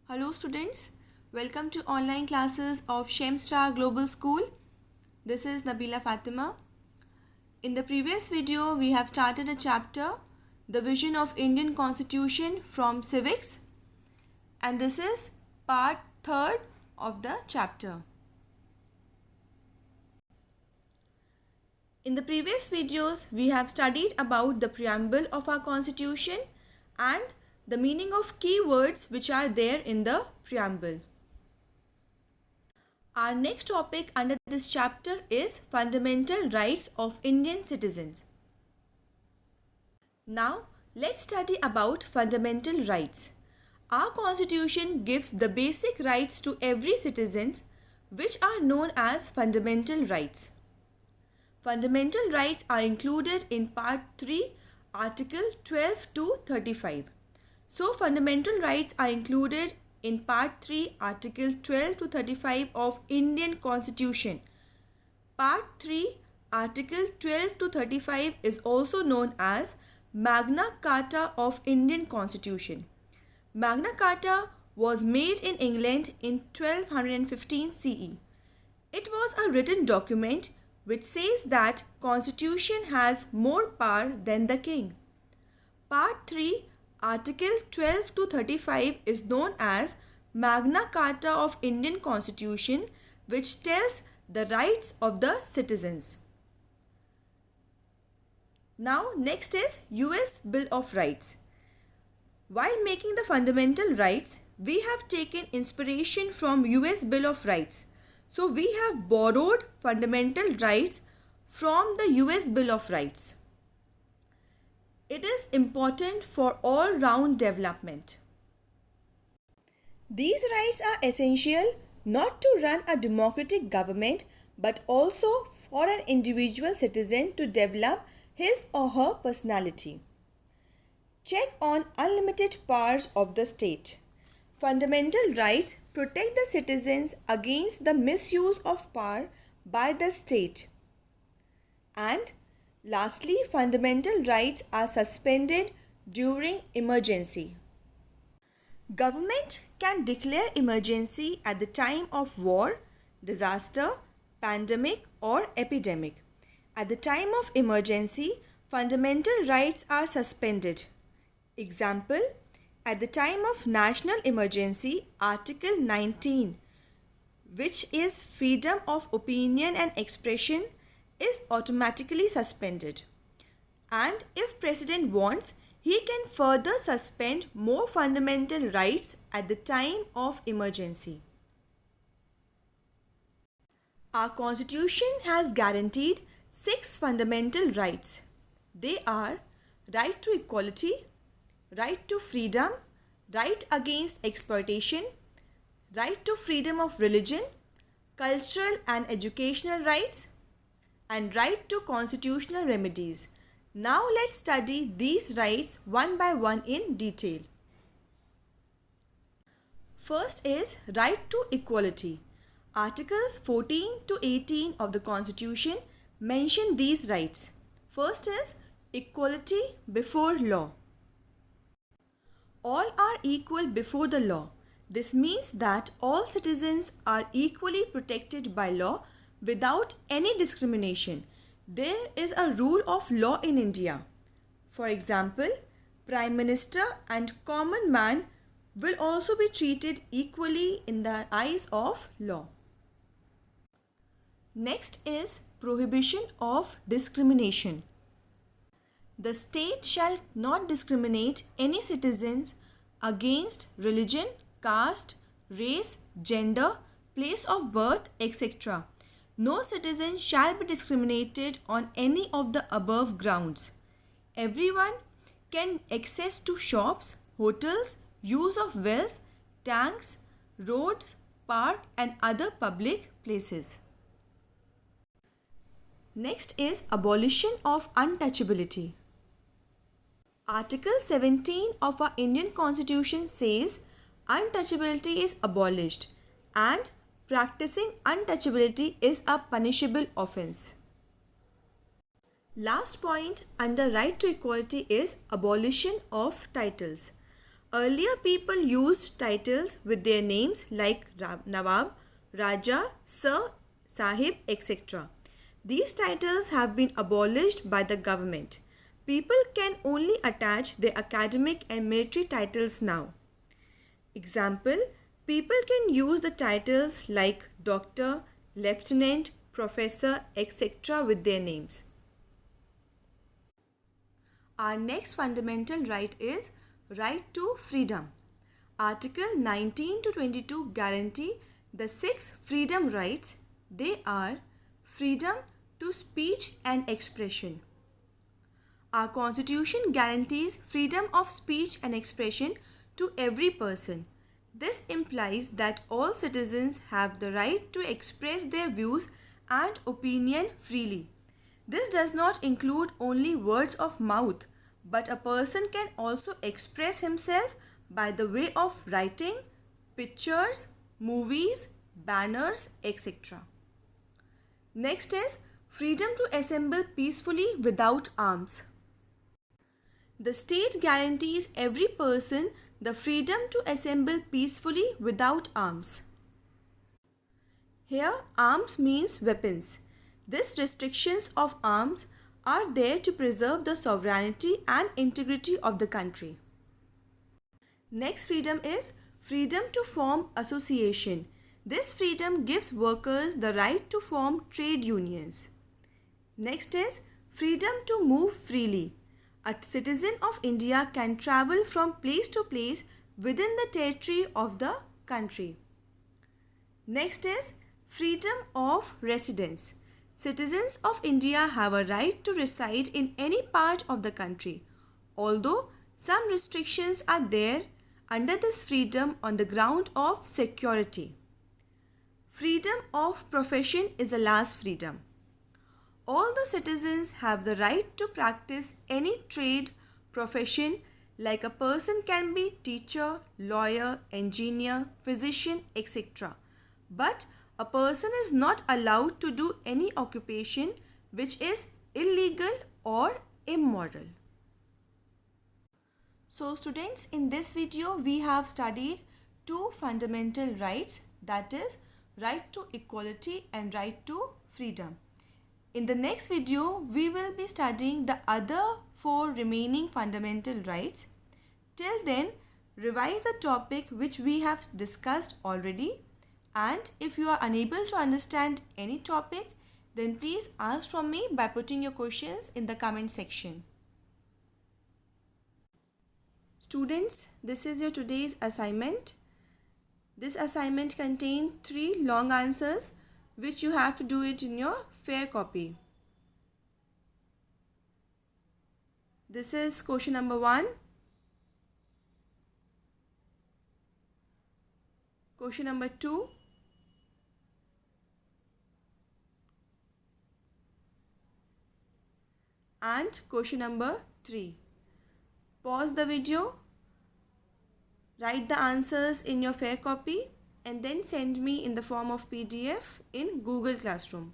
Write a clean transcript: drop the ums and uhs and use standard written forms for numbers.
Hello students, welcome to online classes of Shemstar Global School. This is Nabila Fatima. In the previous video, we have started a chapter, The Vision of Indian Constitution from Civics, and this is part 3rd of the chapter. In the previous videos, we have studied about the preamble of our constitution and the meaning of key words which are there in the preamble. Our next topic under this chapter is fundamental rights of Indian citizens. Now, let's study about fundamental rights. Our constitution gives the basic rights to every citizen, which are known as fundamental rights. Fundamental rights are included in Part 3, Article 12 to 35. So, fundamental rights are included in Part 3, Article 12 to 35 of Indian Constitution. Part 3, Article 12 to 35 is also known as Magna Carta of Indian Constitution. Magna Carta was made in England in 1215 CE. It was a written document which says that Constitution has more power than the king. Part 3, Article 12 to 35 is known as Magna Carta of Indian Constitution, which tells the rights of the citizens. Now, next is US Bill of Rights. While making the fundamental rights, we have taken inspiration from US Bill of Rights. So, we have borrowed fundamental rights from the US Bill of Rights. It is important for all-round development. These rights are essential not to run a democratic government but also for an individual citizen to develop his or her personality. Check on unlimited powers of the state. Fundamental rights protect the citizens against the misuse of power by the state. And lastly, fundamental rights are suspended during emergency. Government can declare emergency at the time of war, disaster, pandemic or epidemic. At the time of emergency, fundamental rights are suspended. Example, at the time of national emergency, Article 19, which is freedom of opinion and expression, is automatically suspended. And if President wants, he can further suspend more fundamental rights at the time of emergency. Our Constitution has guaranteed 6 fundamental rights. They are right to equality, right to freedom, right against exploitation, right to freedom of religion, cultural and educational rights, and right to constitutional remedies. Now let's study these rights one by one in detail. First is right to equality. Articles 14 to 18 of the Constitution mention these rights. First is equality before law. All are equal before the law. This means that all citizens are equally protected by law without any discrimination. There is a rule of law in India. For example, Prime Minister and common man will also be treated equally in the eyes of law. Next is prohibition of discrimination. The state shall not discriminate any citizens against religion, caste, race, gender, place of birth, etc. No citizen shall be discriminated on any of the above grounds. Everyone can access to shops, hotels, use of wells, tanks, roads, park and other public places. Next is abolition of untouchability. Article 17 of our Indian Constitution says untouchability is abolished and practicing untouchability is a punishable offence. Last point under right to equality is abolition of titles. Earlier people used titles with their names like Nawab, Raja, Sir, Sahib, etc. These titles have been abolished by the government. People can only attach their academic and military titles now. Example, people can use the titles like doctor, lieutenant, professor, etc. with their names. Our next fundamental right is right to freedom. Article 19 to 22 guarantee the 6 freedom rights. They are freedom to speech and expression. Our constitution guarantees freedom of speech and expression to every person. This implies that all citizens have the right to express their views and opinion freely. This does not include only words of mouth, but a person can also express himself by the way of writing, pictures, movies, banners, etc. Next is freedom to assemble peacefully without arms. The state guarantees every person the freedom to assemble peacefully without arms. Here, arms means weapons. These restrictions of arms are there to preserve the sovereignty and integrity of the country. Next freedom is freedom to form association. This freedom gives workers the right to form trade unions. Next is freedom to move freely. A citizen of India can travel from place to place within the territory of the country. Next is freedom of residence. Citizens of India have a right to reside in any part of the country, although some restrictions are there under this freedom on the ground of security. Freedom of profession is the last freedom. All the citizens have the right to practice any trade, profession, like a person can be teacher, lawyer, engineer, physician, etc. But a person is not allowed to do any occupation which is illegal or immoral. So students, in this video we have studied two fundamental rights, that is right to equality and right to freedom. In the next video, we will be studying the other 4 remaining fundamental rights. Till then, revise the topic which we have discussed already, and if you are unable to understand any topic, then please ask from me by putting your questions in the comment section. Students, this is your today's assignment. This assignment contains 3 long answers which you have to do it in your fair copy. This is question number 1, question number 2, and question number 3. Pause the video, write the answers in your fair copy and then send me in the form of PDF in Google Classroom.